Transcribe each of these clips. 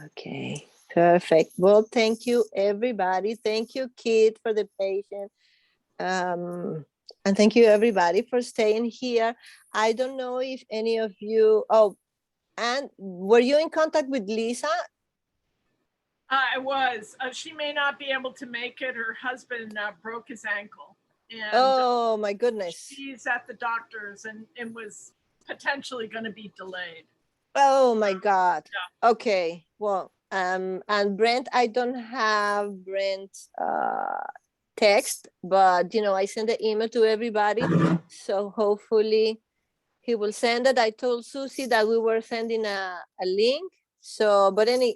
Okay, perfect. Well, thank you, everybody. Thank you, Kit, for the patience. And thank you, everybody, for staying here. I don't know if any of you, and were you in contact with Lisa? I was. She may not be able to make it. Her husband broke his ankle. And oh, my goodness. She's at the doctor's and was potentially going to be delayed. Oh, my God. Yeah. Okay. Well, and Brent, I don't have Brent's text, but, I sent the email to everybody. So hopefully he will send it. I told Susie that we were sending a link. So, but in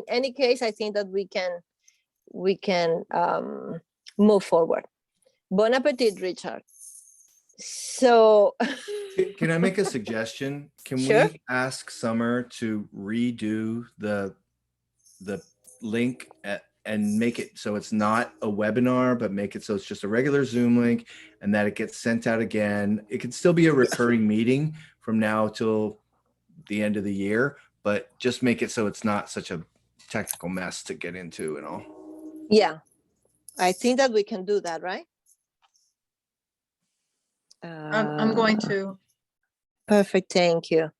any case, I think that we can move forward. Bon appetit, Richard. So, can I make a suggestion? Can sure. we ask Summer to redo the link and make it so it's not a webinar, but make it so it's just a regular Zoom link and that it gets sent out again. It could still be a recurring meeting from now till the end of the year, but just make it so it's not such a technical mess to get into and all. Yeah, I think that we can do that, right? I'm going to. Perfect, thank you.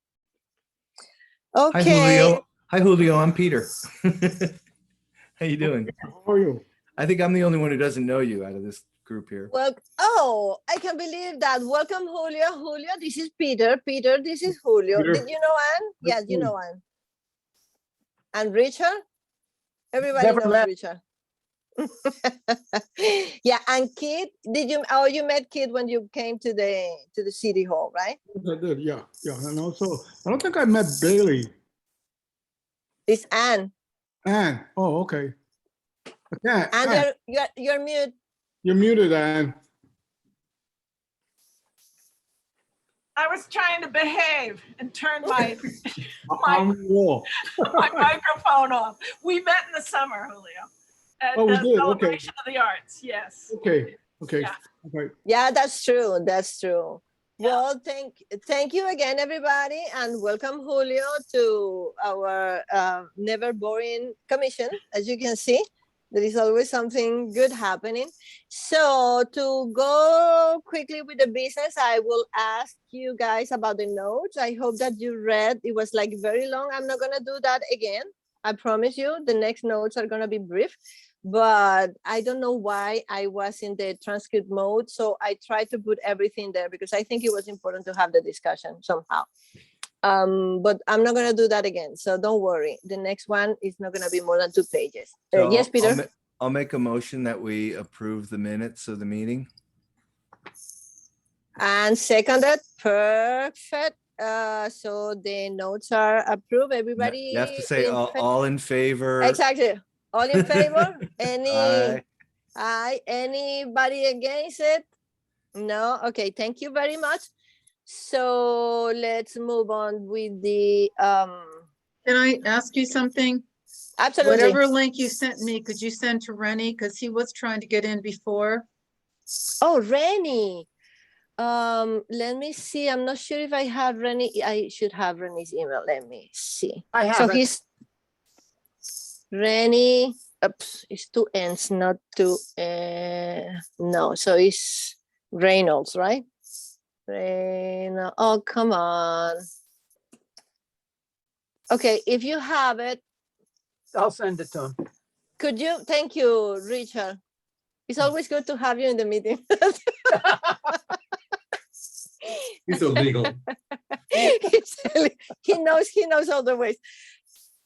Okay. Hi, Julio. Hi, Julio. I'm Peter. How you doing? How are you? I think I'm the only one who doesn't know you out of this group here. Well, I can believe that. Welcome, Julio. Julio, this is Peter. Peter, this is Julio. Peter. Did you know Anne? Yes, you know Anne. And Richard? Everybody Never knows met. Richard. Yeah, and Kid, you met Kid when you came to the city hall, right? I did, yeah. And also, I don't think I met Bailey. It's Anne. Anne. Oh, okay. Okay. And you're mute. You're muted, Anne. I was trying to behave and turn my my microphone off. We met in the summer, Julio. At we the did. Celebration of the Arts, yes. Okay. Yeah. Okay. Yeah, that's true. That's true. Yeah. Well, thank you again, everybody, and welcome, Julio, to our never boring commission. As you can see, there is always something good happening. So to go quickly with the business, I will ask you guys about the notes. I hope that you read. It was like very long. I'm not gonna do that again. I promise you, the next notes are gonna be brief. But I don't know why I was in the transcript mode. So I tried to put everything there because I think it was important to have the discussion somehow. But I'm not going to do that again. So don't worry. The next one is not going to be more than 2 pages. So yes, Peter? I'll make a motion that we approve the minutes of the meeting. And seconded. Perfect. So the notes are approved. Everybody? You have to say all in favor. Exactly. All in favor? Aye. Aye. Anybody against it? No? Okay, thank you very much. So let's move on with the Can I ask you something? absolutely. Whatever link you sent me, could you send to Rennie? Because he was trying to get in before. Oh, Rennie. Let me see. I'm not sure if I have Rennie. I should have Rennie's email. Let me see. I have so it. he's Rennie. Oops, it's 2 N's, not 2. No, so it's Reynolds, right? Reynolds. Oh, come on. Okay, if you have it, I'll send it to him. could you? Thank you, Richard. It's always good to have you in the meeting. He's illegal. He knows all the ways.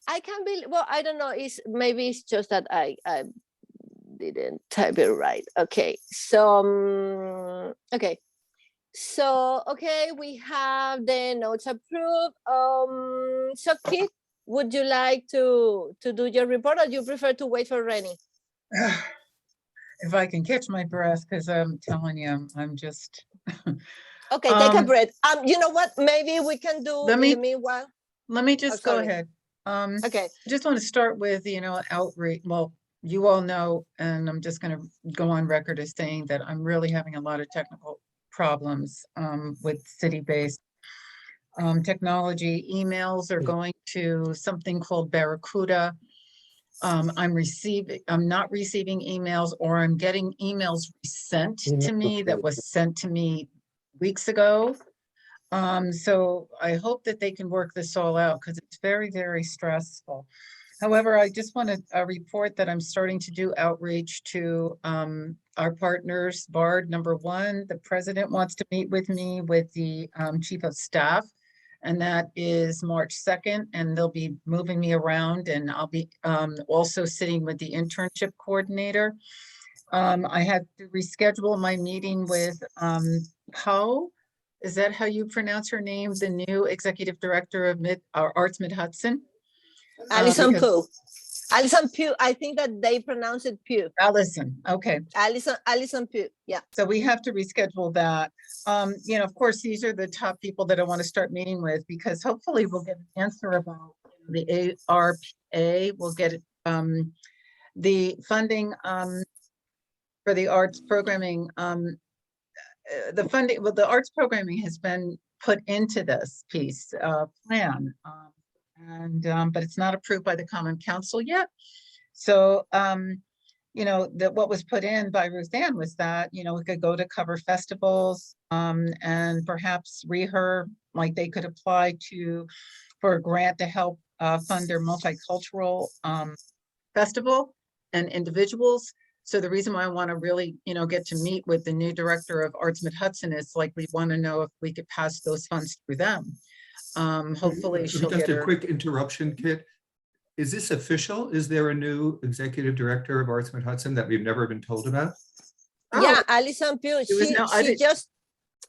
I can be, well, I don't know. Maybe it's just that I didn't type it right. Okay, so okay. So okay, we have the notes approved. So Kit, would you like to do your report, or you prefer to wait for Rennie? If I can catch my breath, because I'm telling you, I'm just. Okay, take a breath. You know what? Maybe we can do in the meanwhile. Let me just go ahead. Okay. I just want to start with, outreach. Well, you all know, and I'm just going to go on record as saying that I'm really having a lot of technical problems with city-based. technology. Emails are going to something called Barracuda. I'm not receiving emails, or I'm getting emails sent to me that was sent to me weeks ago. So I hope that they can work this all out, because it's very, very stressful. However, I just want to report that I'm starting to do outreach to our partners. BARD #1, the president wants to meet with me with the chief of staff, and that is March 2nd, and they'll be moving me around, and I'll be also sitting with the internship coordinator. I had to reschedule my meeting with Poe. Is that how you pronounce her name? The new executive director of Arts Mid-Hudson? Alison Because- Pugh. Alison Pugh. I think that they pronounce it Pugh. Allison, okay. Alison Pugh. Yeah. So we have to reschedule that. You know, of course, these are the top people that I want to start meeting with, because hopefully we'll get an answer about the ARPA. We'll get the funding for the arts programming. The funding, well, the arts programming has been put into this piece plan, but it's not approved by the Common Council yet. So, you know, that what was put in by Ruth Ann was that, you know, we could go to cover festivals and perhaps like they could apply for a grant to help fund their multicultural festival and individuals. So the reason why I want to really, you know, get to meet with the new director of Arts Mid-Hudson is like, we want to know if we could pass those funds through them. Hopefully she'll Just get a quick interruption, Kit. Is this official? Is there a new executive director of Arts Mid-Hudson that we've never been told about? Yeah, Alison Pugh. She just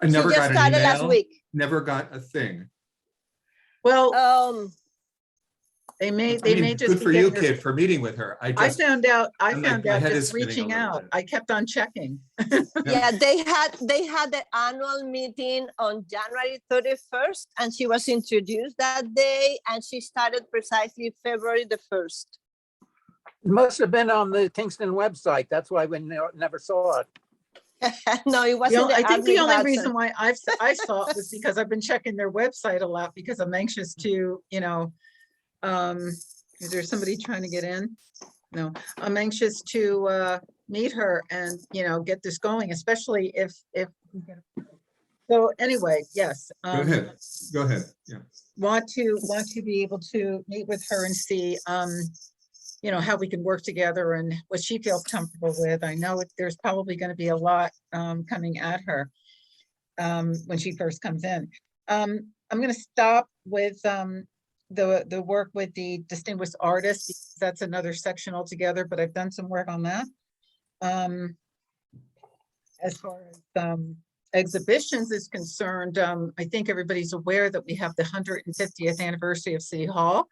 I never got an started last email, week. never got a thing. Well, they may just good be for you, getting this- Kit, for meeting with her. I found out I'm like, my head is just spinning a reaching little out. bit. I kept on checking. Yeah, they had the annual meeting on January 31st, and she was introduced that day, and she started precisely February the 1st. It must have been on the Kingston website. That's why we never saw it. No, it wasn't. I think the only reason why I saw it was because I've been checking their website a lot, because I'm anxious to, you know, is there somebody trying to get in? No, I'm anxious to meet her and, you know, get this going, especially if we get so anyway, yes. Go ahead. Go ahead. Yeah. Want to be able to meet with her and see you know, how we can work together and what she feels comfortable with. I know there's probably going to be a lot coming at her when she first comes in. I'm going to stop with the work with the distinguished artists, because that's another section altogether, but I've done some work on that. As far as exhibitions is concerned, I think everybody's aware that we have the 150th anniversary of City Hall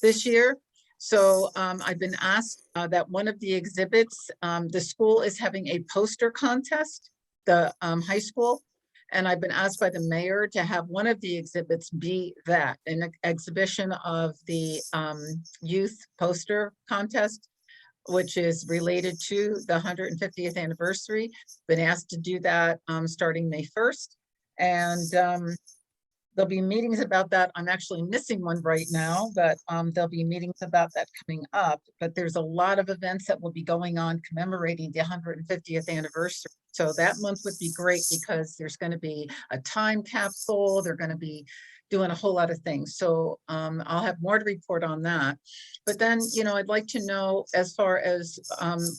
this year. So I've been asked that one of the exhibits, the school is having a poster contest, the high school, and I've been asked by the mayor to have one of the exhibits be that, an exhibition of the youth poster contest, which is related to the 150th anniversary. Been asked to do that starting May 1st. And there'll be meetings about that. I'm actually missing one right now, but there'll be meetings about that coming up. But there's a lot of events that will be going on commemorating the 150th anniversary. So that month would be great, because there's going to be a time capsule. They're going to be doing a whole lot of things. So I'll have more to report on that. But then, you know, I'd like to know, as far as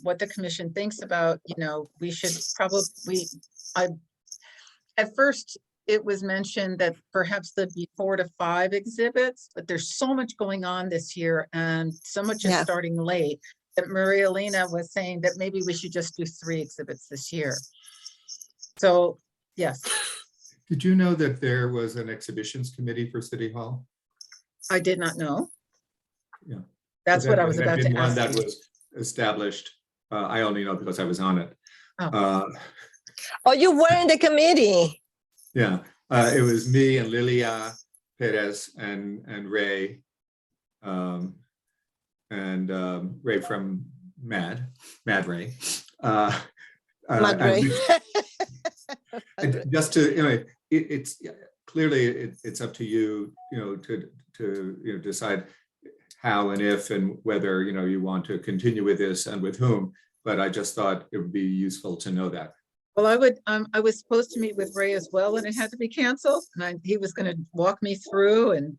what the commission thinks about, you know, we should probably, at first, it was mentioned that perhaps there'd be 4 to 5 exhibits, but there's so much going on this year and so much is starting late, that Maria Elena was saying that maybe we should just do 3 exhibits this year. So, yes. Did you know that there was an exhibitions committee for City Hall? I did not know. Yeah. That's what I was about to one ask that you. was established. I only know because I was on it. Oh. Oh, you were in the committee. Yeah, it was me and Lilia Perez and Ray, Ray from Mad Ray. Mad Ray. Just to, you know, it's clearly it's up to you, to decide how and if and whether, you want to continue with this and with whom. But I just thought it would be useful to know that. Well, I was supposed to meet with Ray as well, and it had to be canceled. And he was going to walk me through and,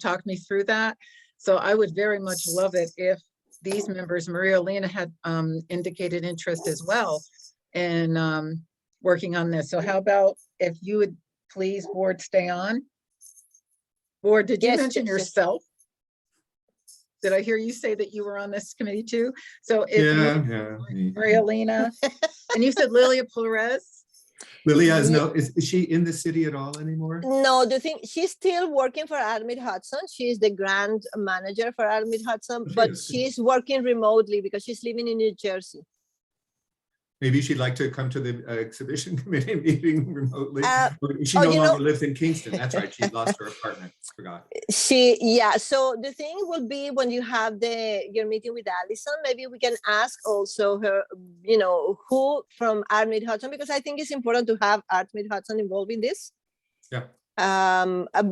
talk me through that. So I would very much love it if these members, Maria Elena had indicated interest as well in working on this. So how about if you would please, board, stay on? Board, did you mention yourself? Did I hear you say that you were on this committee too? So if Maria Elena, and you said Lilia Flores? Lilia is she in the city at all anymore? No, the thing, she's still working for Admit Hudson. She's the grant manager for Admit Hudson, but she's working remotely because she's living in New Jersey. Maybe she'd like to come to the exhibition committee meeting remotely. She no longer lives in Kingston. That's right. She lost her apartment. Forgot. So the thing will be when you have your meeting with Allison, maybe we can ask also her, who from Admit Hudson, because I think it's important to have Admit Hudson involved in this. Yeah.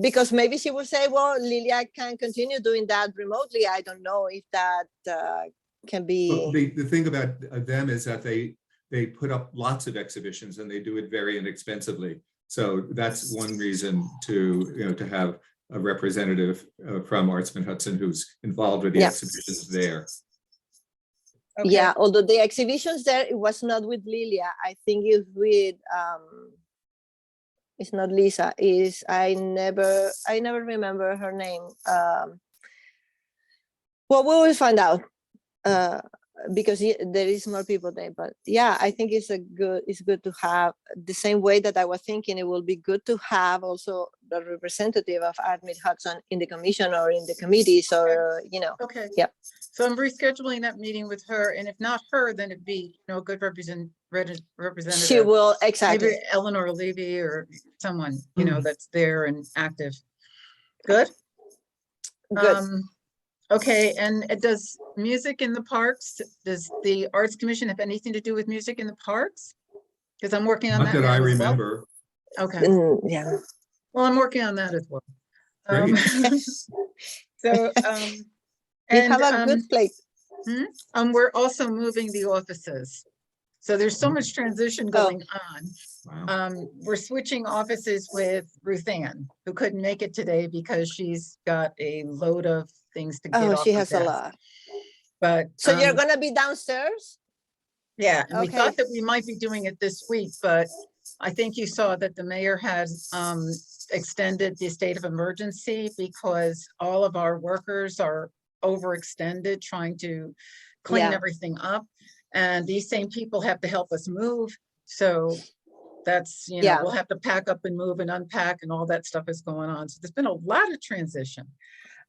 Because maybe she will say, well, Lilia can continue doing that remotely. I don't know if that can be. Well, the thing about them is that they put up lots of exhibitions and they do it very inexpensively. So that's one reason to have a representative from Artsman Hudson who's involved with the exhibitions there. Okay. Yeah, although the exhibitions there, it was not with Lilia. I think it's with it's not Lisa. I never remember her name. Well, we will find out. Because there is more people there, but yeah, I think it's good to have the same way that I was thinking. It will be good to have also the representative of Admit Hudson in the commission or in the committees, or Okay. Yeah. So I'm rescheduling that meeting with her, and if not her, then it'd be a good representative. She will, exactly. Maybe Eleanor Levy or someone that's there and active. Good. Good. Okay, and does music in the parks, does the Arts Commission have anything to do with music in the parks? Because I'm working on that. Not that I now as well. remember. Okay. Yeah. Well, I'm working on that as well. Great. So, You have a good plate. we're also moving the offices. So there's so much transition going on. Wow. We're switching offices with Ruth Ann, who couldn't make it today because she's got a load of things to get off She her has a desk. lot. But So you're gonna be downstairs? yeah, and we Okay. thought that we might be doing it this week, but I think you saw that the mayor has extended the state of emergency because all of our workers are overextended trying to clean everything up. And these same people have to help us move. So that's, we'll have to pack up and move and unpack, and all that stuff is going on. So there's been a lot of transition.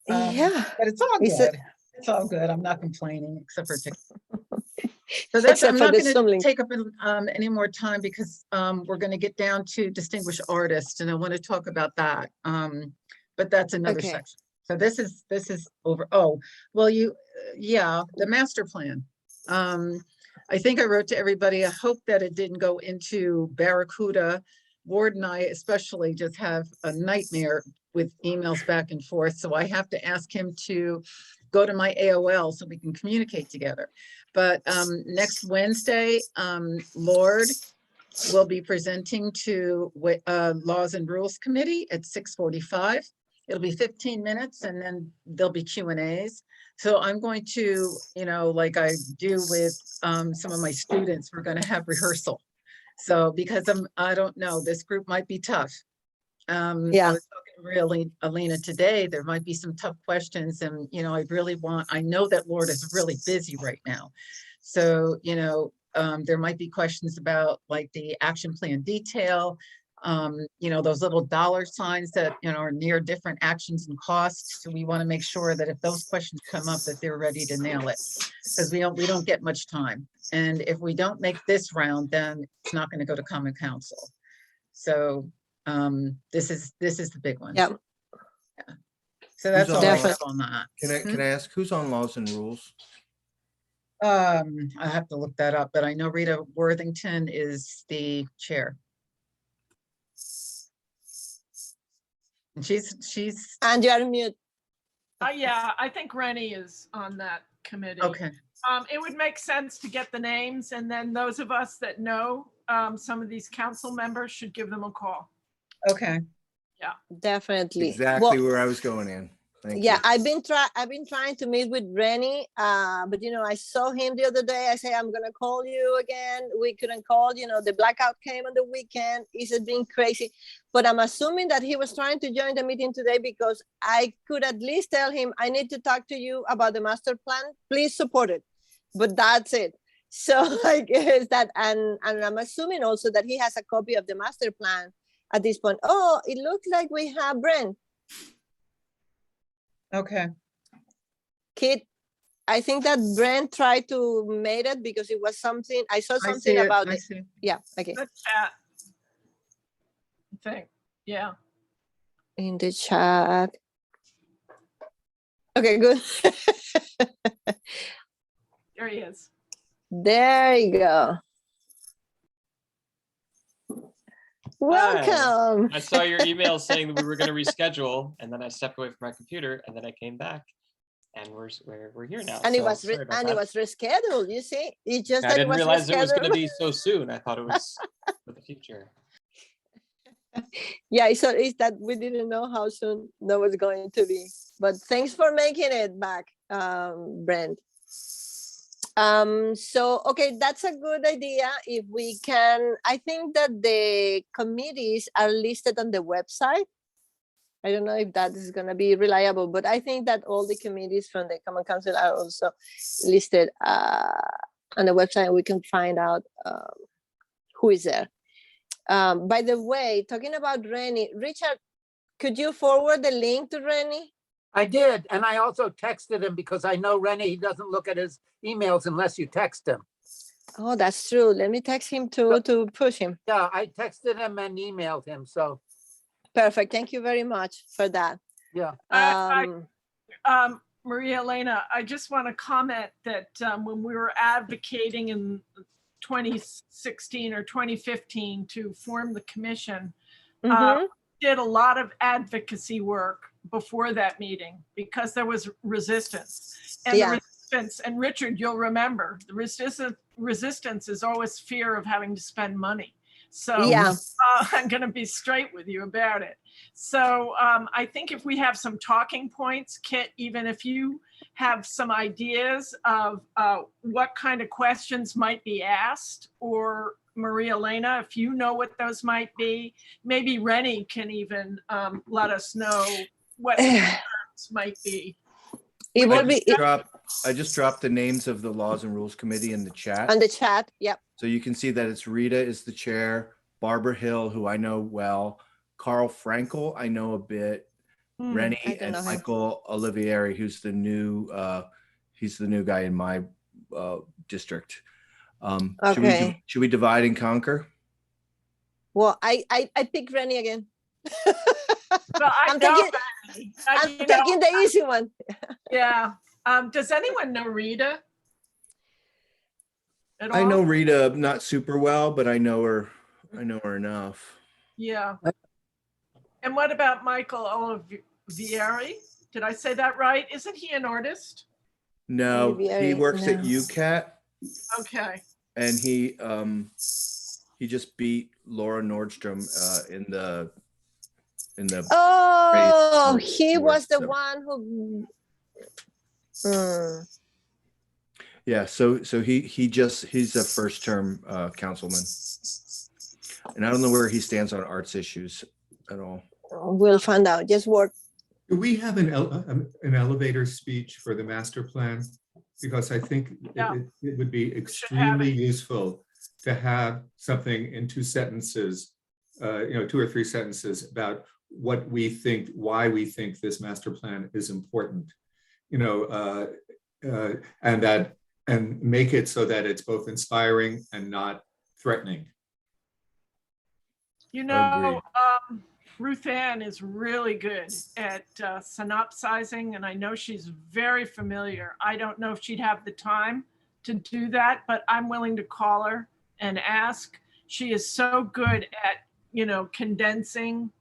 But it's all good. It's all good. I'm not complaining, except for so that's, I'm not going to take up any more time because we're going to get down to distinguished artists, and I want to talk about that. But that's another section. So this is over. Oh, well, the master plan. I think I wrote to everybody. I hope that it didn't go into Barracuda. Ward and I especially just have a nightmare with emails back and forth. So I have to ask him to go to my AOL so we can communicate together. But next Wednesday, Lord will be presenting to Laws and Rules Committee at 6:45. It'll be 15 minutes and then there'll be Q&As. So I'm going to, like I do with some of my students, we're going to have rehearsal. So because I don't know, this group might be tough. I was talking really, Alina, today, there might be some tough questions, and I know that Lord is really busy right now. So, there might be questions about like the action plan detail, those little dollar signs that, are near different actions and costs. So we want to make sure that if those questions come up, that they're ready to nail it, because we don't get much time. And if we don't make this round, then it's not going to go to Common Council. So this is the big one. Yeah. So that's all I have on that. Can I ask who's on Laws and Rules? I have to look that up, but I know Rita Worthington is the chair. She's, And you are mute. Yeah, I think Rennie is on that committee. okay, It would make sense to get the names, and then those of us that know some of these council members should give them a call. okay. Definitely. Exactly Well, where I was going, Ann. Thank yeah, you. I've been trying to meet with Rennie, but I saw him the other day. I say I'm gonna call you again. We couldn't call. The blackout came on the weekend. It's been crazy, but I'm assuming that he was trying to join the meeting today because I could at least tell him I need to talk to you about the master plan. Please support it, but that's it. So I guess that, and I'm assuming also that he has a copy of the master plan at this point. Oh, it looks like we have Brent. Okay, Kid, I think that Brent tried to made it because it was something, I saw I something see it, about I it. see. Yeah, okay. The chat. I think, yeah. In the chat. Okay, good. There he is. There you go. Welcome. I saw your email saying that we were going to reschedule, and then I stepped away from my computer, and then I came back, and we're here now. And it so was sorry about it that. was rescheduled. You see, it's just I that it didn't was realize it was going to rescheduled. be so soon. I thought it was for the future. Yeah, so it's that we didn't know how soon that was going to be. But thanks for making it back, Brent. So okay, that's a good idea. If we can, I think that the committees are listed on the website. I don't know if that is going to be reliable, but I think that all the committees from the Common Council are also listed on the website. We can find out who is there. By the way, talking about Rennie, Richard, could you forward the link to Rennie? I did, and I also texted him because I know Rennie, he doesn't look at his emails unless you text him. Oh, that's true. Let me text him to push him. Yeah, I texted him and emailed him, so, Perfect. Thank you very much for that. yeah. Maria Elena, I just want to comment that when we were advocating in 2016 or 2015 to form the commission, did a lot of advocacy work before that meeting because there was resistance. And the resistance, and Richard, you'll remember, the resistance is always fear of having to spend money. So I'm going to be straight with you about it. So I think if we have some talking points, Kit, even if you have some ideas of what kind of questions might be asked, or Maria Elena, if you know what those might be, maybe Rennie can even let us know what the concerns might be. It will be. I just dropped the names of the Laws and Rules Committee in the chat. On the chat, yep. So you can see that it's Rita is the chair, Barbara Hill, who I know well, Carl Frankel, I know a bit, Rennie, and Michael Olivieri, who's the new, he's the new guy in my district. Okay. Should we divide and conquer? Well, I pick Rennie again. Well, I'm taking the easy one. Yeah. Does anyone know Rita? I know Rita not super well, but I know her enough. Yeah. And what about Michael Olivieri? Did I say that right? Isn't he an artist? No, he works at UCAT. Okay. And he just beat Laura Nordstrom in the Oh, he was the one who yeah, so he's a first term councilman, and I don't know where he stands on arts issues at all. We'll find out. Just work. Do we have an elevator speech for the master plan? Because I think it would be extremely useful to have something in 2 sentences, 2 or 3 sentences about what we think, why we think this master plan is important, and make it so that it's both inspiring and not threatening. Ruth Ann is really good at synopsizing, and I know she's very familiar. I don't know if she'd have the time to do that, but I'm willing to call her and ask. She is so good at, condensing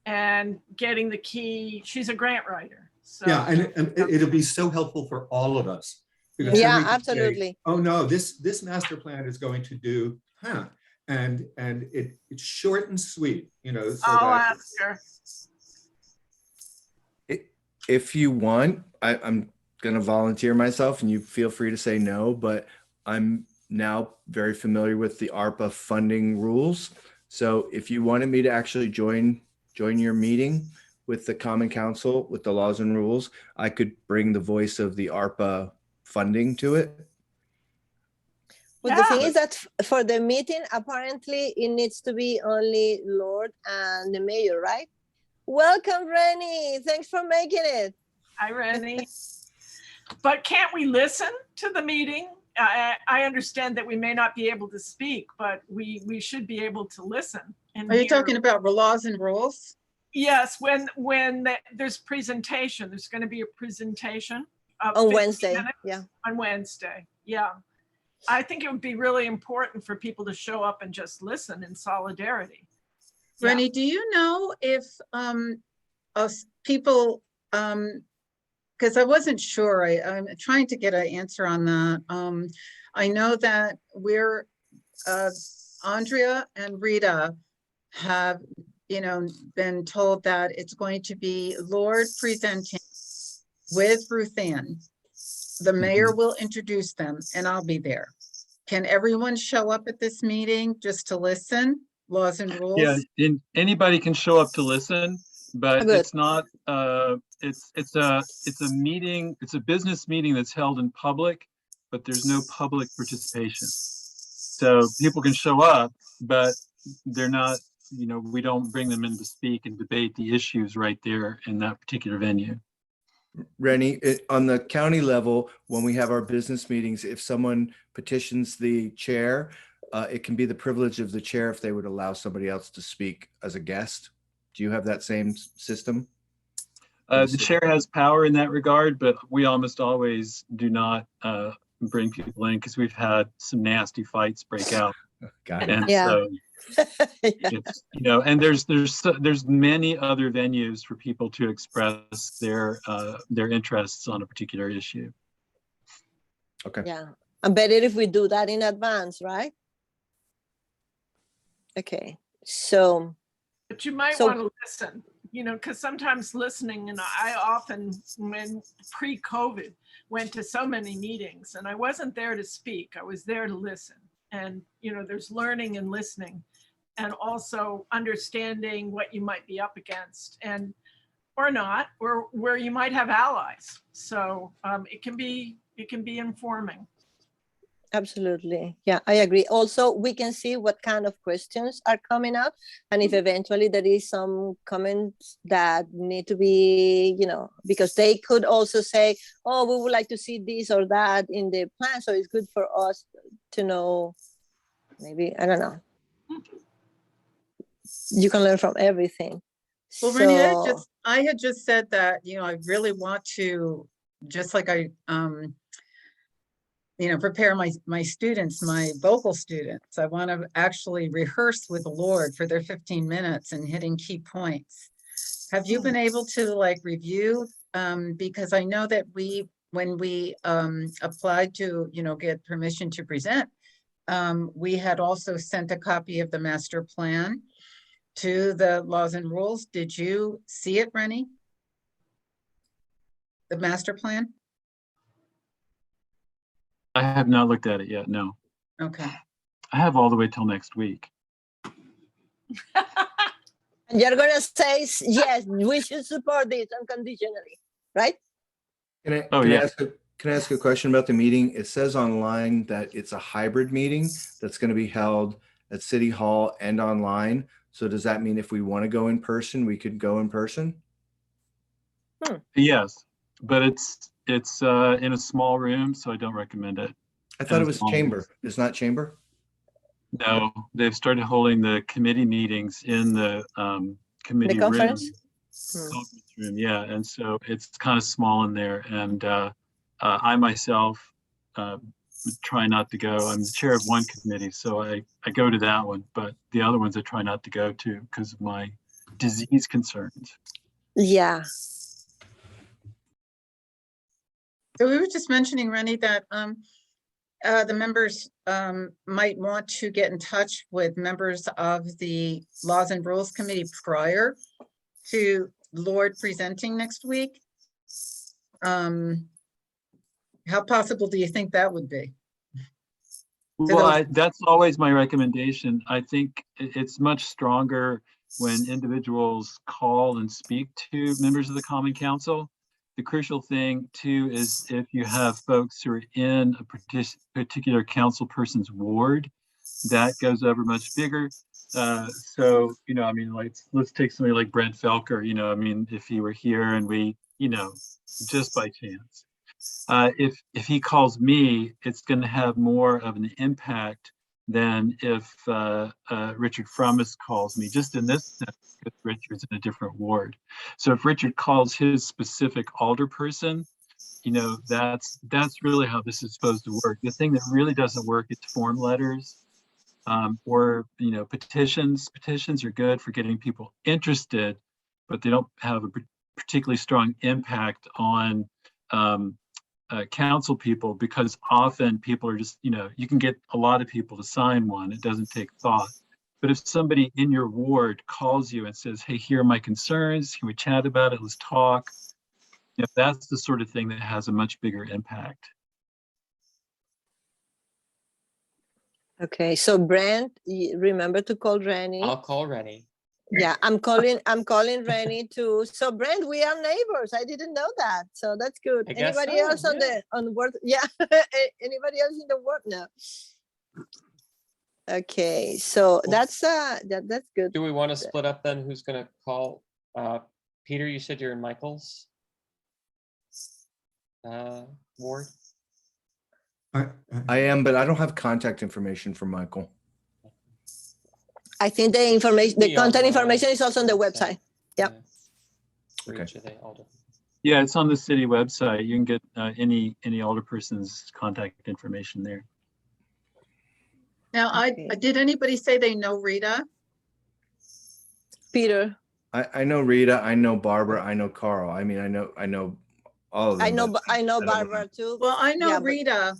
and getting the key. She's a grant writer. So Yeah, and it'll be so helpful for all of us. Because then Yeah, we can say, absolutely. oh no, this master plan is going to do, and it's short and sweet, so I'll that ask her. If you want, I'm going to volunteer myself, and you feel free to say no, but I'm now very familiar with the ARPA funding rules. So if you wanted me to actually join your meeting with the Common Council with the laws and rules, I could bring the voice of the ARPA funding to it. But the thing is that for the meeting, apparently it needs to be only Lord and the mayor, right? Welcome, Rennie. Thanks for making it. Hi, Rennie. But can't we listen to the meeting? I understand that we may not be able to speak, but we should be able to listen. And Are you talking about laws and rules? Yes, when there's presentation, there's going to be a presentation. On Wednesday, yeah. On Wednesday, yeah. I think it would be really important for people to show up and just listen in solidarity. Rennie, do you know if people, because I wasn't sure, I'm trying to get an answer on that. I know that we're, Andrea and Rita have, been told that it's going to be Lord presenting with Ruth Ann. The mayor will introduce them and I'll be there. Can everyone show up at this meeting just to listen? Laws and rules? Yeah, anybody can show up to listen, but Good. it's not, it's a meeting, it's a business meeting that's held in public, but there's no public participation. So people can show up, but they're not, we don't bring them in to speak and debate the issues right there in that particular venue. Rennie, on the county level, when we have our business meetings, if someone petitions the chair, it can be the privilege of the chair if they would allow somebody else to speak as a guest. Do you have that same system? The chair has power in that regard, but we almost always do not bring people in because we've had some nasty fights break out. Got it. And Yeah. so it's, and there's many other venues for people to express their interests on a particular issue. Okay. Yeah. And better if we do that in advance, right? Okay. So. But you might want to listen, because sometimes listening, and I often, when pre-COVID, went to so many meetings and I wasn't there to speak. I was there to listen. And, there's learning and listening and also understanding what you might be up against or not, or where you might have allies. So it can be informing. Absolutely. Yeah, I agree. Also, we can see what kind of questions are coming up. And if eventually there is some comments that need to be, because they could also say, oh, we would like to see this or that in the plan. So it's good for us to know, maybe, I don't know. You can learn from everything. Well, so, Rennie, I had just said that, I really want to, just like I, prepare my students, my vocal students. I want to actually rehearse with the Lord for their 15 minutes and hitting key points. Have you been able to review? Because I know that when we applied to, get permission to present, we had also sent a copy of the master plan to the laws and rules. Did you see it, Rennie? The master plan? I have not looked at it yet, no. Okay. I have all the way till next week. And you're going to say, yes, we should support this unconditionally, right? Can I ask a question about the meeting? It says online that it's a hybrid meeting that's going to be held at City Hall and online. So does that mean if we want to go in person, we could go in person? Yes, but it's in a small room, so I don't recommend it. I thought it was chamber. It's not chamber? No, they've started holding the committee meetings in the committee room. Conference room, yeah. And so it's kind of small in there. And I myself try not to go. I'm the chair of one committee, so I go to that one, but the other ones I try not to go to because of my disease concerns. Yeah. So we were just mentioning, Rennie, that the members might want to get in touch with members of the Laws and Rules Committee prior to Lord presenting next week. How possible do you think that would be? Well, that's always my recommendation. I think it's much stronger when individuals call and speak to members of the Common Council. The crucial thing too is if you have folks who are in a particular council person's ward, that goes over much bigger. So, you know, I mean, like, let's take somebody like Brent Felker, you know, I mean, if he were here and we, you know, just by chance. If he calls me, it's going to have more of an impact than if Richard Frommis calls me, just in this sense, because Richard's in a different ward. So if Richard calls his specific alderperson, you know, that's really how this is supposed to work. The thing that really doesn't work is form letters or, you know, petitions. Petitions are good for getting people interested, but they don't have a particularly strong impact on council people, because often people are just, you know, you can get a lot of people to sign one. It doesn't take thought. But if somebody in your ward calls you and says, hey, here are my concerns, can we chat about it, let's talk, you know, that's the sort of thing that has a much bigger impact. Okay, so Brent, remember to call Rennie. I'll call Rennie. Yeah, I'm calling Rennie too. So Brent, we are neighbors. I didn't know that. So that's good. I guess Anybody so, else on yeah. the word? Yeah. Anybody else in the word? No. Okay, so that's good. Do we want to split up then? Who's going to call? Peter, you said you're in Michael's ward. I am, but I don't have contact information for Michael. I think the information, the Yeah, contact on the information is also on the website. website. Yep. For Okay. each of the alder. Yeah, it's on the city website. You can get any alderperson's contact information there. Now, Okay. did anybody say they know Rita? Peter, I know Rita, I know Barbara, I know Carl. I mean, I know all of them. I know but don't Barbara too. Well, I know Yeah, but- Rita.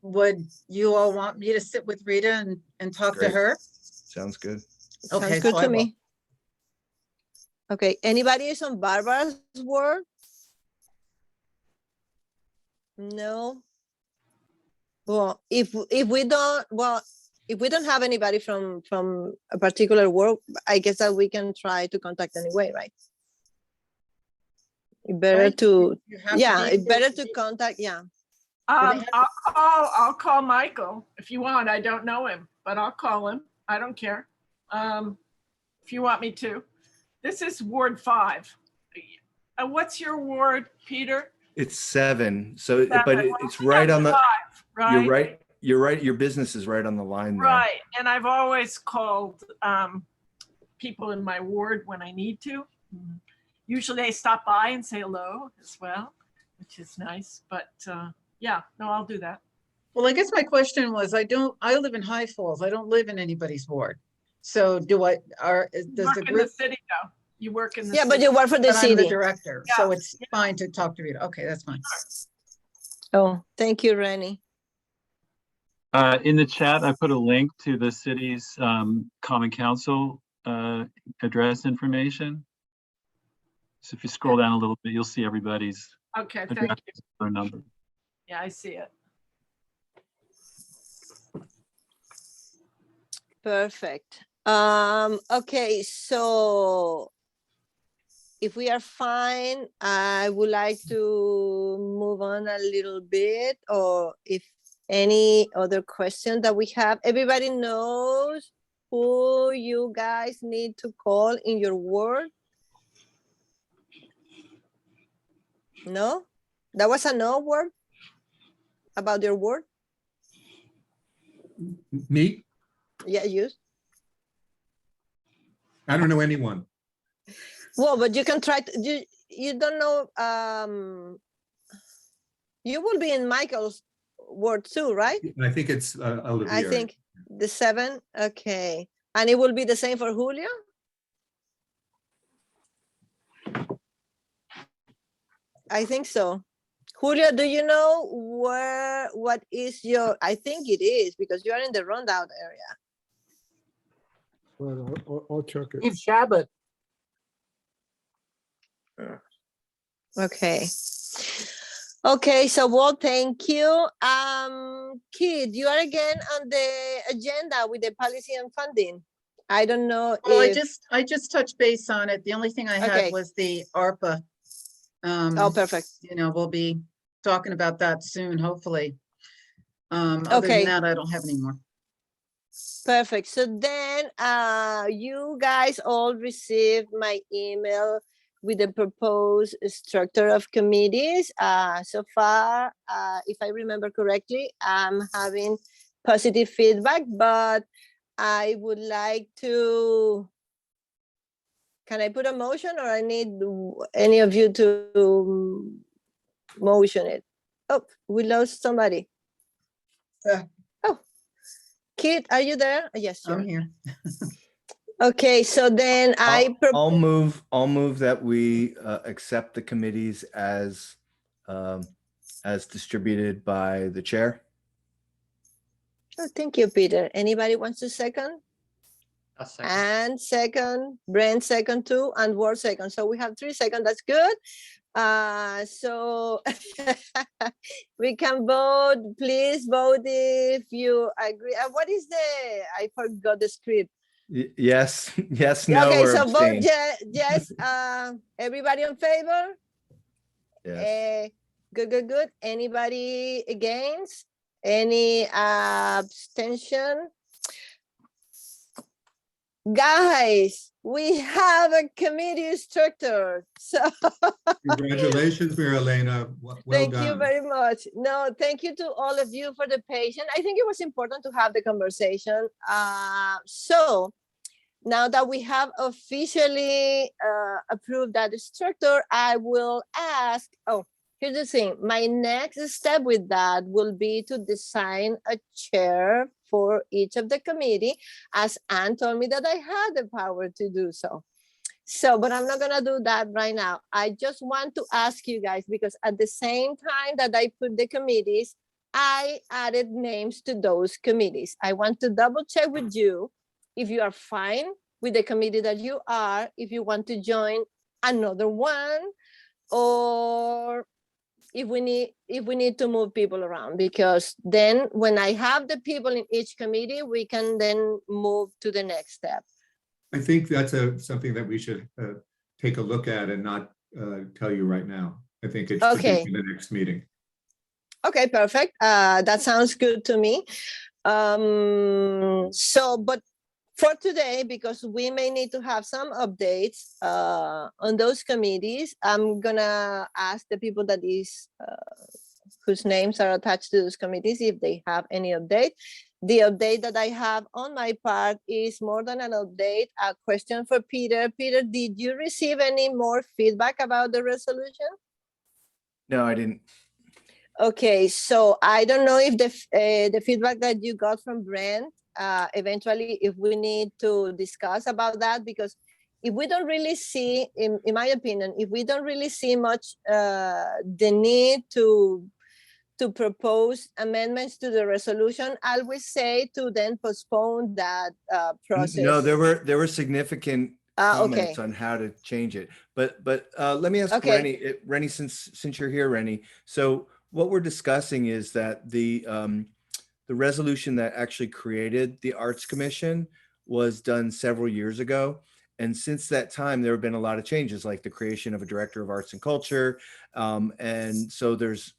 Would you all want me to sit with Rita and talk to Great. her? Sounds good. Sounds Okay, good so I to will. me. Okay, anybody is on Barbara's word? No. Well, if we don't have anybody from a particular word, I guess that we can try to contact anyway, right? It better Right? to, You have to yeah, be it's better able to contact, yeah. I'll call Michael if you want. I don't know him, but I'll call him. I don't care. If you want me to. This is Ward 5. What's your ward, Peter? It's 7. So, but Well, it's we right got on the. 5, right? You're right. Your business is right on the line there. Right, and I've always called people in my ward when I need to. Usually they stop by and say hello as well, which is nice. But yeah, no, I'll do that. Well, I guess my question was, I live in High Falls. I don't live in anybody's ward. So does You work the in the group, city though. You work in the Yeah, city. but you work for the but I'm the city. director, so it's fine to talk to Rita. Okay, that's fine. Oh, thank you, Rennie. In the chat, I put a link to the city's Common Council address information. So if you scroll down a little bit, you'll see everybody's Okay, thank address you. or number. Yeah, I see it. Perfect. Okay, so if we are fine, I would like to move on a little bit, or if any other question that we have. Everybody knows who you guys need to call in your ward? No? That was a no word about your word? Me? Yeah, you. I don't know anyone. Well, but you can try to, you don't know, you will be in Michael's ward too, right? I think it's Olivier. I think the 7, okay. And it will be the same for Julio? I think so. Julio, do you know what is your, I think it is because you are in the rundown area. Well, I'll check it. Steve Shabbat. Okay. Okay, so well, thank you. Kid, you are again on the agenda with the policy and funding. I don't know Well, if I just touched base on it. The only thing I Okay. had was the ARPA. oh, perfect. You know, we'll be talking about that soon, hopefully. Other Okay. than that, I don't have any more. Perfect. So then you guys all received my email with the proposed structure of committees. So far, if I remember correctly, I'm having positive feedback, but I would like to, can I put a motion or I need any of you to motion it? Oh, we lost somebody. Oh, Kit, are you there? Yes, I'm you're. here. Okay, so then I'll move that we accept the committees as distributed by the chair. Oh, thank you, Peter. Anybody wants to second? A second. And second, Brent second too, and Ward second. So we have 3 seconds. That's good. So we can vote. Please vote if you agree. What is I forgot the script. Yes, yes, no, Okay, or so vote abstain. yes. Everybody in favor? Yes. Good. Anybody against? Any abstention? Guys, we have a committee structure. So Congratulations, Maria Elena. Well thank done. you very much. No, thank you to all of you for the patience. I think it was important to have the conversation. So now that we have officially approved that structure, I will ask, oh, here's the thing. My next step with that will be to design a chair for each of the committee, as Anne told me that I had the power to do so. So, but I'm not gonna do that right now. I just want to ask you guys, because at the same time that I put the committees, I added names to those committees. I want to double check with you if you are fine with the committee that you are, if you want to join another one, or if we need to move people around, because then when I have the people in each committee, we can then move to the next step. I think that's something that we should take a look at and not tell you right now. I think it should Okay. be in the next meeting. Okay, perfect. That sounds good to me. So, but for today, because we may need to have some updates on those committees, I'm gonna ask the people that whose names are attached to those committees if they have any update. The update that I have on my part is more than an update, a question for Peter. Peter, did you receive any more feedback about the resolution? No, I didn't. Okay, so I don't know if the feedback that you got from Brent, eventually, if we need to discuss about that, because if we don't really see, in my opinion, if we don't really see much the need to propose amendments to the resolution, I would say to then postpone that process. No, there were significant comments okay. on how to change it. But let me ask Okay. Rennie, since you're here, Rennie. So what we're discussing is that the resolution that actually created the Arts Commission was done several years ago. And since that time, there have been a lot of changes, like the creation of a director of arts and culture. And so there's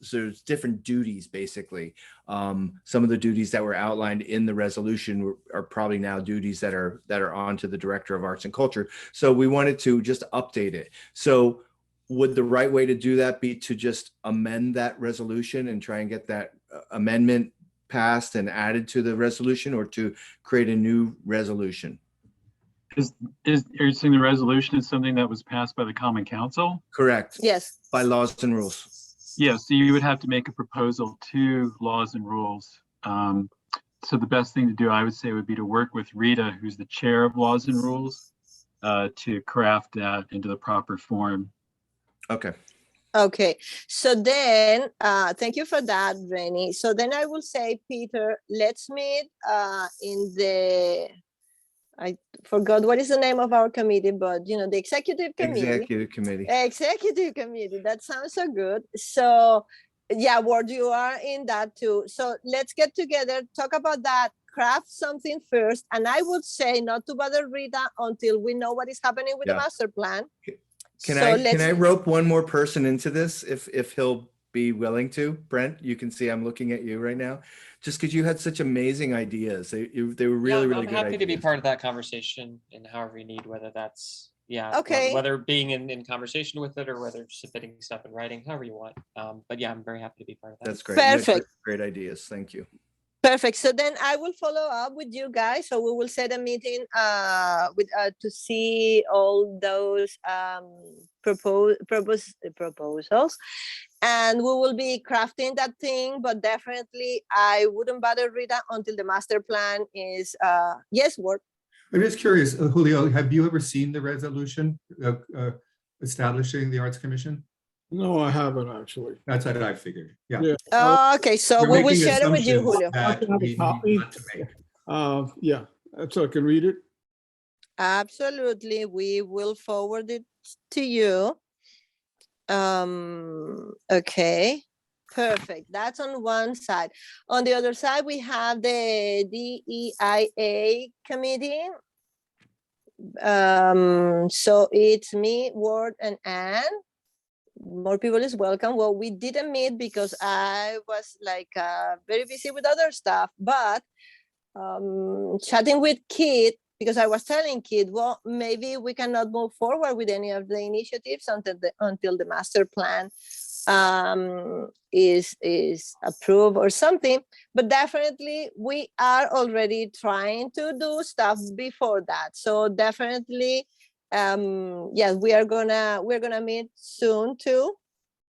different duties, basically. Some of the duties that were outlined in the resolution are probably now duties that are on to the director of arts and culture. So we wanted to just update it. So would the right way to do that be to just amend that resolution and try and get that amendment passed and added to the resolution, or to create a new resolution? Are you saying the resolution is something that was passed by the Common Council? Correct. Yes. By laws and rules. Yeah, so you would have to make a proposal to laws and rules. So the best thing to do, I would say, would be to work with Rita, who's the chair of laws and rules, to craft that into the proper form. Okay. Okay, so then, thank you for that, Rennie. So then I will say, Peter, let's meet in the, I forgot what is the name of our committee, but you know, the executive committee. Executive committee. Executive committee, that sounds so good. So yeah, Ward, you are in that too. So let's get together, talk about that, craft something first. And I would say not to bother Rita until we know what is happening with the Yeah. master plan. Can So I rope one more person into this if he'll be willing to? Brent, you can see I'm looking at you right now, just because you had such amazing ideas. They were really I'm good happy to be ideas. part of that conversation in however you need, whether that's Okay. whether being in conversation with it or whether submitting stuff in writing, however you want. But yeah, I'm very happy to be part of that. That's great. You had Perfect. great ideas. Thank you. Perfect. So then I will follow up with you guys. So we will set a meeting with to see all those proposals, and we will be crafting that thing. But definitely, I wouldn't bother Rita until the master plan is yes, Ward. I'm just curious, Julio, have you ever seen the resolution establishing the Arts Commission? No, I haven't actually. That's what I figured. Yeah. Okay, so We're we will making share it with you, assumptions Julio. that I can have a we need copy. not to make. Yeah, so I can read it. Absolutely, we will forward it to you. Okay, perfect. That's on one side. On the other side, we have the DEIA committee. So it's me, Ward, and Anne. More people is welcome. Well, we didn't meet because I was like very busy with other stuff, but chatting with Kit, because I was telling Kit, well, maybe we cannot move forward with any of the initiatives until the master plan is approved or something. But definitely we are already trying to do stuff before that. So definitely, yes, we're gonna meet soon too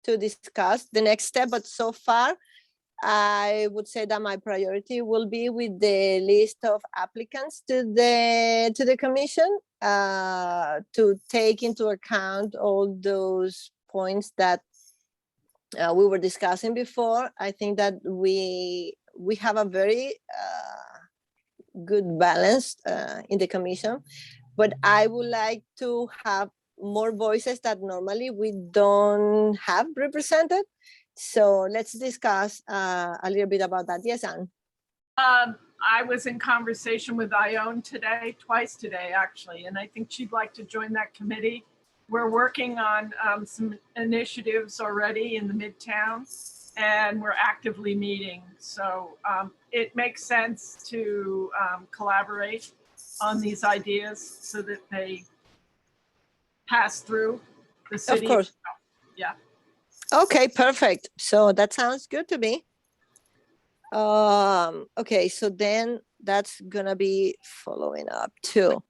to discuss the next step. But so far, I would say that my priority will be with the list of applicants to the commission to take into account all those points that we were discussing before. I think that we have a very good balance in the commission, but I would like to have more voices that normally we don't have represented. So let's discuss a little bit about that. Yes, Anne. I was in conversation with Ione today, twice today, actually, and I think she'd like to join that committee. We're working on some initiatives already in the Midtown, and we're actively meeting. So it makes sense to collaborate on these ideas so that they pass through the city. Of course. Yeah. Okay, perfect. So that sounds good to me. Okay, so then that's gonna be following up too.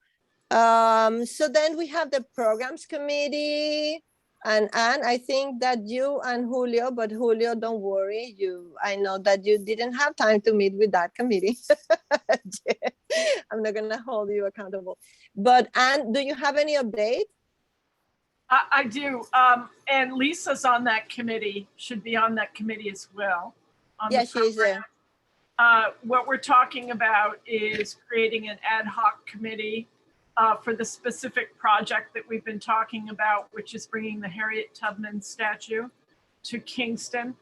So then we have the programs committee, and Anne, I think that you and Julio, but Julio, don't worry, I know that you didn't have time to meet with that committee. I'm not gonna hold you accountable. But Anne, do you have any update? I do. And Lisa's on that committee, should be on that committee as well. Yeah, she's there. What we're talking about is creating an ad hoc committee for the specific project that we've been talking about, which is bringing the Harriet Tubman statue to Kingston.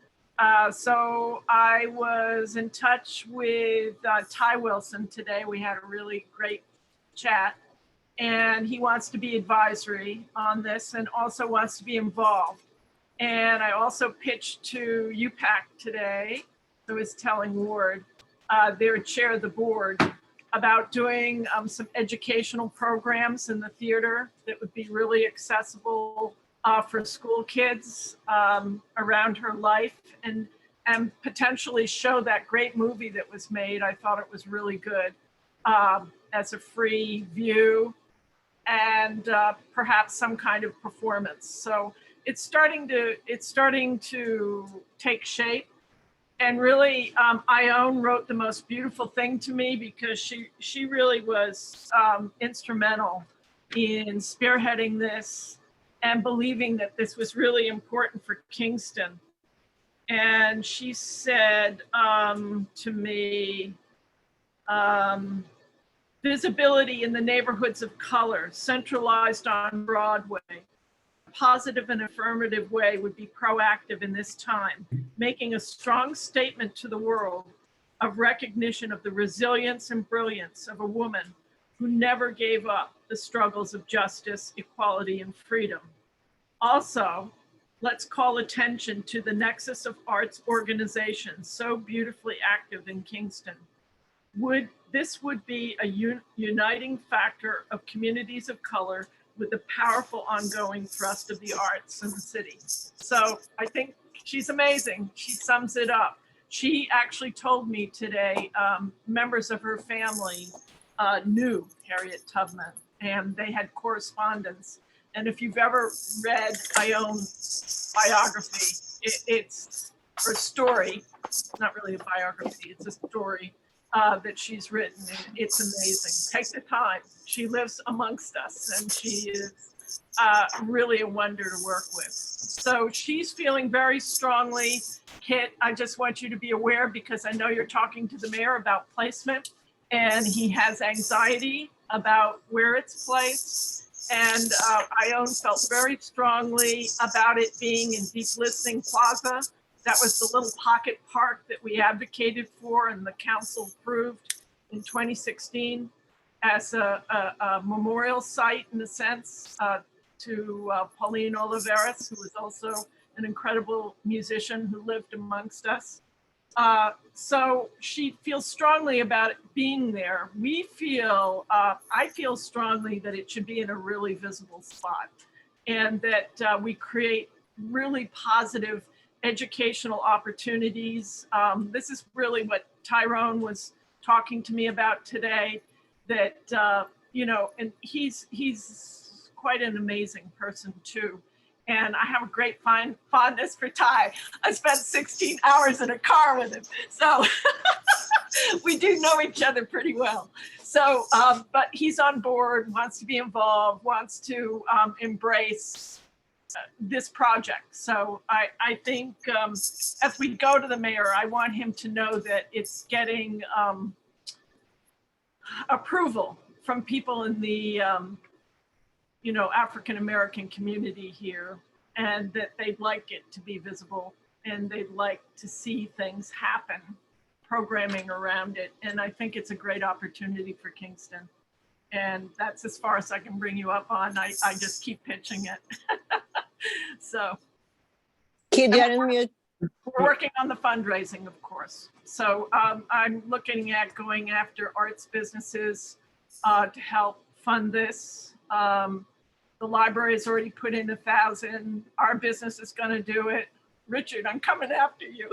So I was in touch with Ty Wilson today. We had a really great chat. And he wants to be advisory on this and also wants to be involved. And I also pitched to UPAC today, I was telling Ward, their chair of the board, about doing some educational programs in the theater that would be really accessible for school kids around her life and potentially show that great movie that was made. I thought it was really good as a free view, and perhaps some kind of performance. So it's starting to take shape. And really, Ione wrote the most beautiful thing to me because she really was instrumental in spearheading this and believing that this was really important for Kingston. And she said to me, visibility in the neighborhoods of color, centralized on Broadway. A positive and affirmative way would be proactive in this time, making a strong statement to the world of recognition of the resilience and brilliance of a woman who never gave up the struggles of justice, equality, and freedom. Also, let's call attention to the nexus of arts organizations so beautifully active in Kingston. This would be a uniting factor of communities of color with the powerful ongoing thrust of the arts in the city. So I think she's amazing. She sums it up. She actually told me today, members of her family knew Harriet Tubman, and they had correspondence. And if you've ever read Ione's biography, it's her story. It's not really a biography, it's a story that she's written. It's amazing. Take the time. She lives amongst us, and she is really a wonder to work with. So she's feeling very strongly. Kit, I just want you to be aware, because I know you're talking to the mayor about placement, and he has anxiety about where it's placed. And Ione felt very strongly about it being in Deep Listening Plaza. That was the little pocket park that we advocated for and the council approved in 2016 as a memorial site, in a sense, to Pauline Oliveras, who was also an incredible musician who lived amongst us. So she feels strongly about it being there. We feel, I feel strongly that it should be in a really visible spot, and that we create really positive educational opportunities. This is really what Tyrone was talking to me about today, that, you know, and he's quite an amazing person too. And I have a great fondness for Ty. I spent 16 hours in a car with him. So we do know each other pretty well. So, but he's on board, wants to be involved, wants to embrace this project. So I think as we go to the mayor, I want him to know that it's getting approval from people in the you know, African-American community here, and that they'd like it to be visible, and they'd like to see things happen, programming around it. And I think it's a great opportunity for Kingston. And that's as far as I can bring you up on. I just keep pitching it. So. Kid, you're on mute. We're working on the fundraising, of course. So I'm looking at going after arts businesses to help fund this. The library has already put in 1,000. Our business is going to do it. Richard, I'm coming after you.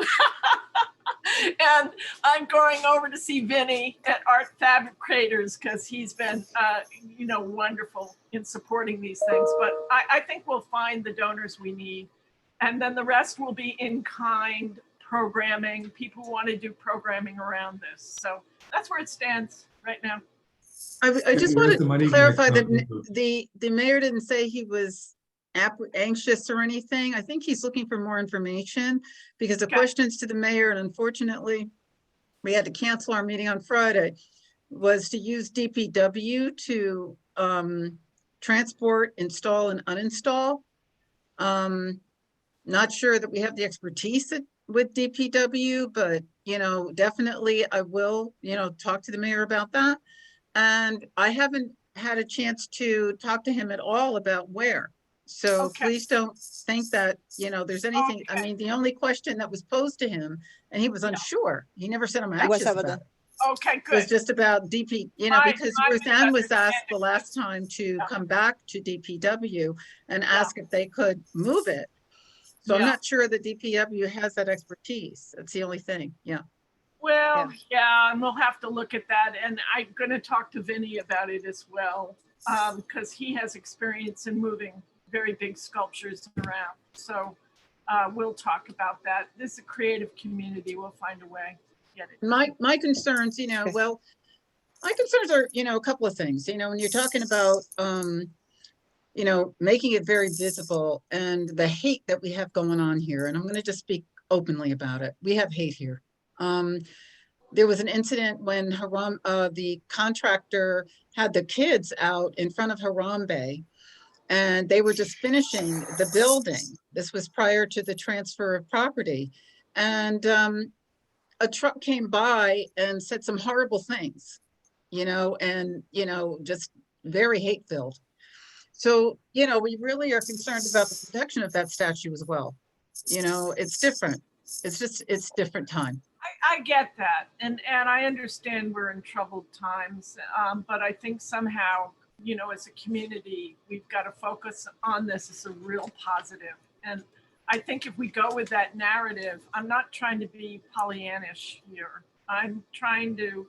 And I'm going over to see Vinny at Art Fabricators, because he's been, you know, wonderful in supporting these things. But I think we'll find the donors we need. And then the rest will be in-kind programming. People want to do programming around this. So that's where it stands right now. I just want to clarify that the mayor didn't say he was anxious or anything. I think he's looking for more information, because the questions to the mayor, and unfortunately we had to cancel our meeting on Friday, was to use DPW to transport, install, and uninstall. Not sure that we have the expertise with DPW, but, you know, definitely I will, you know, talk to the mayor about that. And I haven't had a chance to talk to him at all about where. So please don't think that, you know, there's anything. I mean, the only question that was posed to him, and he was unsure. He never said I'm anxious about it. Okay, good. It was just about DP, you know, because Ruth Ann was asked the last time to come back to DPW and ask if they could move it. So I'm not sure that DPW has that expertise. That's the only thing. Yeah. Well, yeah, and we'll have to look at that. And I'm going to talk to Vinny about it as well, because he has experience in moving very big sculptures around. So we'll talk about that. This is a creative community. We'll find a way to get it. My concerns, you know, well, my concerns are, you know, a couple of things. You know, when you're talking about you know, making it very visible, and the hate that we have going on here. And I'm going to just speak openly about it. We have hate here. There was an incident when the contractor had the kids out in front of Harambe, and they were just finishing the building. This was prior to the transfer of property. And a truck came by and said some horrible things, you know, and, you know, just very hate-filled. So, you know, we really are concerned about the protection of that statue as well. You know, it's different. It's different time. I get that, and I understand we're in troubled times, but I think somehow, you know, as a community, we've got to focus on this as a real positive. And I think if we go with that narrative, I'm not trying to be Pollyannish here. I'm trying to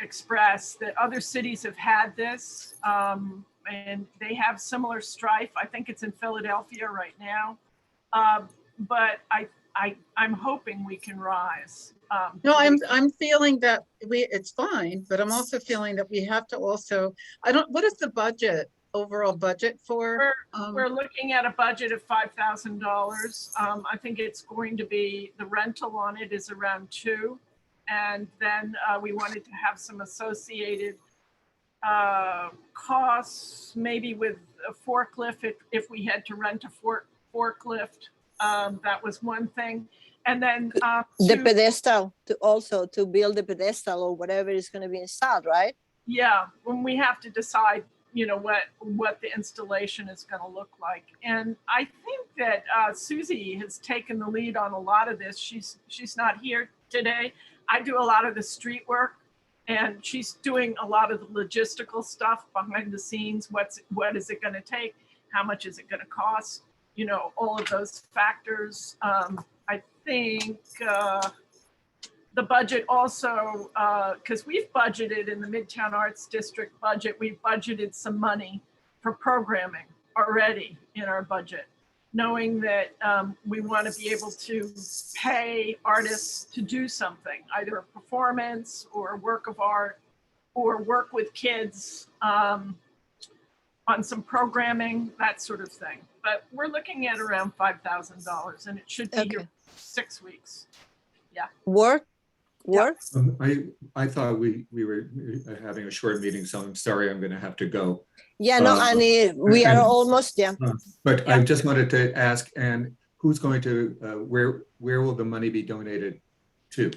express that other cities have had this, and they have similar strife. I think it's in Philadelphia right now, but I'm hoping we can rise. No, I'm feeling that it's fine, but I'm also feeling that we have to also, what is the budget, overall budget for? We're looking at a budget of $5,000. I think it's going to be, the rental on it is around $2,000. And then we wanted to have some associated costs, maybe with a forklift, if we had to rent a forklift. That was one thing. And then the pedestal, to build the pedestal or whatever is going to be installed, right? Yeah, when we have to decide, you know, what the installation is going to look like. And I think that Susie has taken the lead on a lot of this. She's not here today. I do a lot of the street work, and she's doing a lot of the logistical stuff behind the scenes. What is it going to take? How much is it going to cost? You know, all of those factors. I think the budget also, because we've budgeted in the Midtown Arts District budget, we've budgeted some money for programming already in our budget, knowing that we want to be able to pay artists to do something, either a performance or a work of art, or work with kids on some programming, that sort of thing. But we're looking at around $5,000, and it should be here 6 weeks. Yeah. Work. I thought we were having a short meeting, so I'm sorry, I'm going to have to go. Yeah, no, and we are almost, yeah. But I just wanted to ask, and who's going to, where will the money be donated to?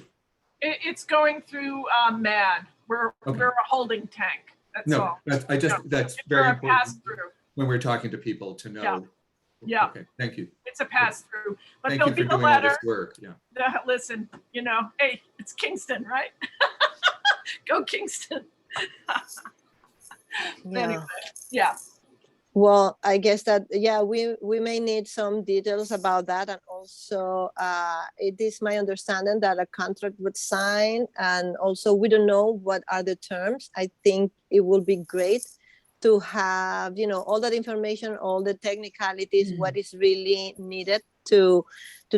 It's going through MAD. We're a holding tank. That's all. That's very important when we're talking to people to know. Yeah. Okay, thank you. It's a pass through, but Thank there'll you be for the doing all letter. this work. Yeah. Listen, you know, hey, it's Kingston, right? Go Kingston. Yeah. Anyway, yeah. Well, I guess that, yeah, we may need some details about that. And also, it is my understanding that a contract was signed, and also we don't know what are the terms. I think it will be great to have, you know, all that information, all the technicalities, what is really needed to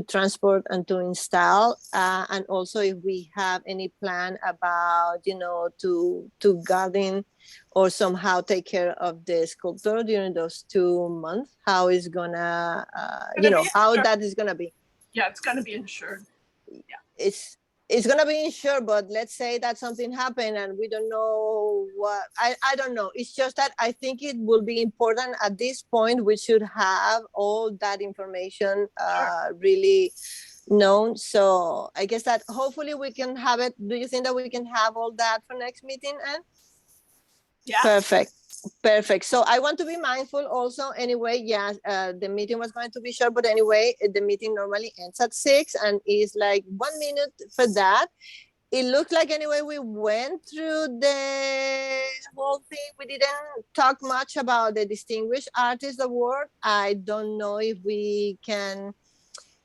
transport and to install, and also if we have any plan about, you know, to garden or somehow take care of the sculpture during those 2 months, how is gonna, you know, how that is gonna be. Yeah, it's gonna be insured. Yeah. It's gonna be insured, but let's say that something happened and we don't know what, I don't know. It's just that I think it will be important at this point. We should have all that information really known. So I guess that hopefully we can have it. Do you think that we can have all that for next meeting, Anne? Yeah. Perfect. So I want to be mindful also. Anyway, yeah, the meeting was going to be short, but anyway, the meeting normally ends at 6 and is like 1 minute for that. It looked like anyway, we went through the whole thing. We didn't talk much about the Distinguished Artist Award. I don't know if we can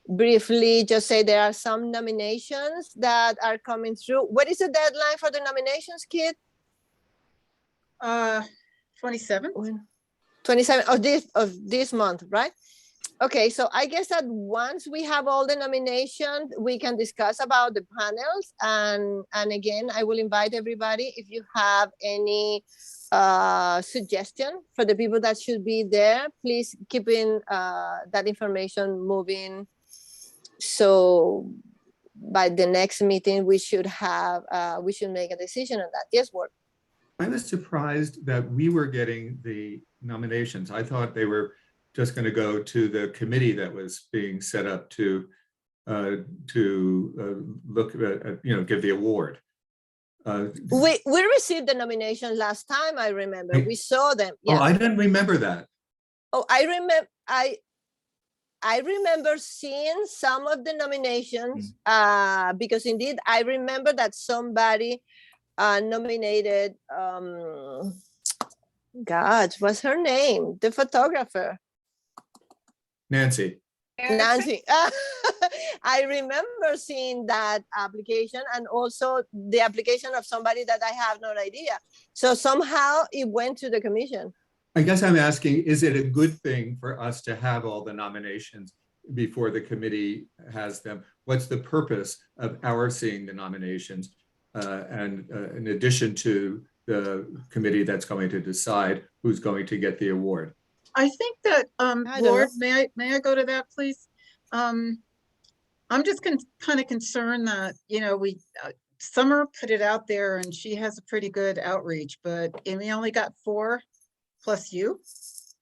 briefly just say there are some nominations that are coming through. What is the deadline for the nominations, Kit? 27 of this month, right? Okay, so I guess that once we have all the nominations, we can discuss about the panels. And again, I will invite everybody, if you have any suggestion for the people that should be there, please keep in that information moving. So by the next meeting, we should make a decision on that. Yes, Ward. I was surprised that we were getting the nominations. I thought they were just going to go to the committee that was being set up to look at, give the award. We received the nomination last time. I remember we saw them. Yeah. Yeah. Oh, I didn't remember that. Oh, I remember seeing some of the nominations because indeed I remember that somebody nominated. God, what's her name? The photographer. Nancy. I remember seeing that application, and also the application of somebody that I have no idea. So somehow it went to the commission. I guess I'm asking, is it a good thing for us to have all the nominations before the committee has them? What's the purpose of our seeing the nominations? And in addition to the committee that's going to decide who's going to get the award. I think that, Lord, may I go to that, please? I'm just kind of concerned that, we, Summer put it out there and she has a pretty good outreach, but we only got 4 plus you.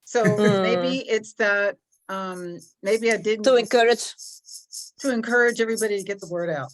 So maybe it's that, maybe I didn't. To encourage everybody to get the word out.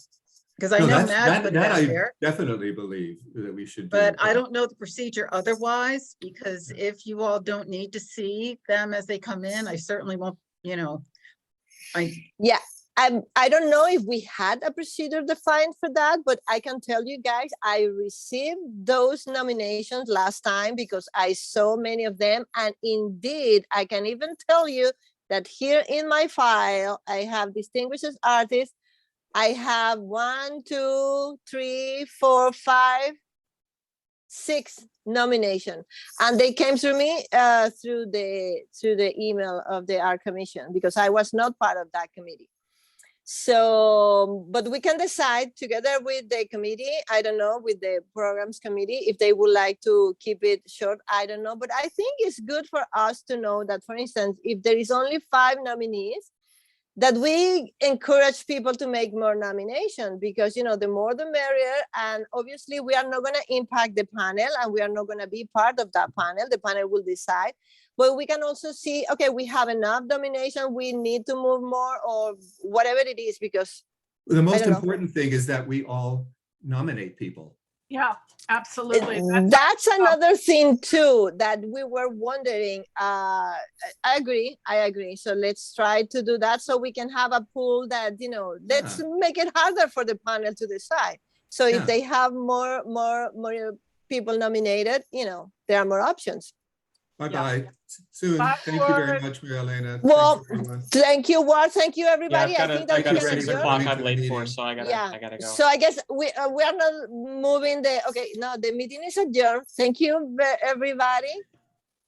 Because I know Matt put that there. Definitely believe that we should do. But I don't know the procedure otherwise, because if you all don't need to see them as they come in, I certainly won't, Yeah, I don't know if we had a procedure defined for that, but I can tell you guys, I received those nominations last time because I saw many of them. And indeed, I can even tell you that here in my file, I have distinguished artists. I have 1, 2, 3, 4, 5, 6 nominations, and they came through me through the email of the art commission because I was not part of that committee. So, but we can decide together with the committee. I don't know, with the programs committee, if they would like to keep it short. I don't know, but I think it's good for us to know that, for instance, if there is only 5 nominees, that we encourage people to make more nominations because, the more the merrier. And obviously we are not going to impact the panel and we are not going to be part of that panel. The panel will decide. But we can also see, okay, we have enough nomination. We need to move more or whatever it is, because the most important thing is that we all nominate people. Yeah, absolutely. That's another thing too that we were wondering. I agree. So let's try to do that so we can have a pool that, let's make it harder for the panel to decide. So if they have more people nominated, there are more options. Bye-bye. Soon. Thank you very much, Maria Elena. Well, thank you, Ward. Thank you, everybody. Yeah, I got a 6 o'clock I'm late for, so I gotta go. So I guess we are not moving the meeting is adjourned. Thank you, everybody.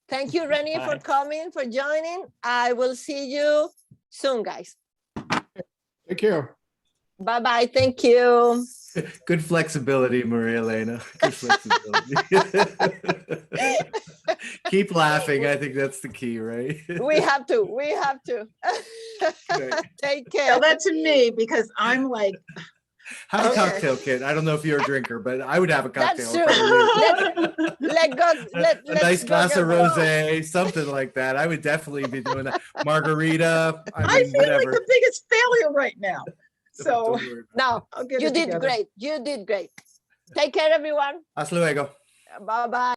Thank you, Rennie, for coming, for joining. I will see you soon, guys. Take care. Bye-bye. Thank you. Good flexibility, Maria Elena. Good flexibility. Keep laughing. I think that's the key, right? We have to. Take care. Tell that to me because I'm like. Have a cocktail kit. I don't know if you're a drinker, but I would have a cocktail. That's true. A nice glass of rosé, something like that. I would definitely be doing that. Margarita. I feel like the biggest failure right now. So no, you did great. You did great. Take care, everyone. Hasta luego. Bye-bye.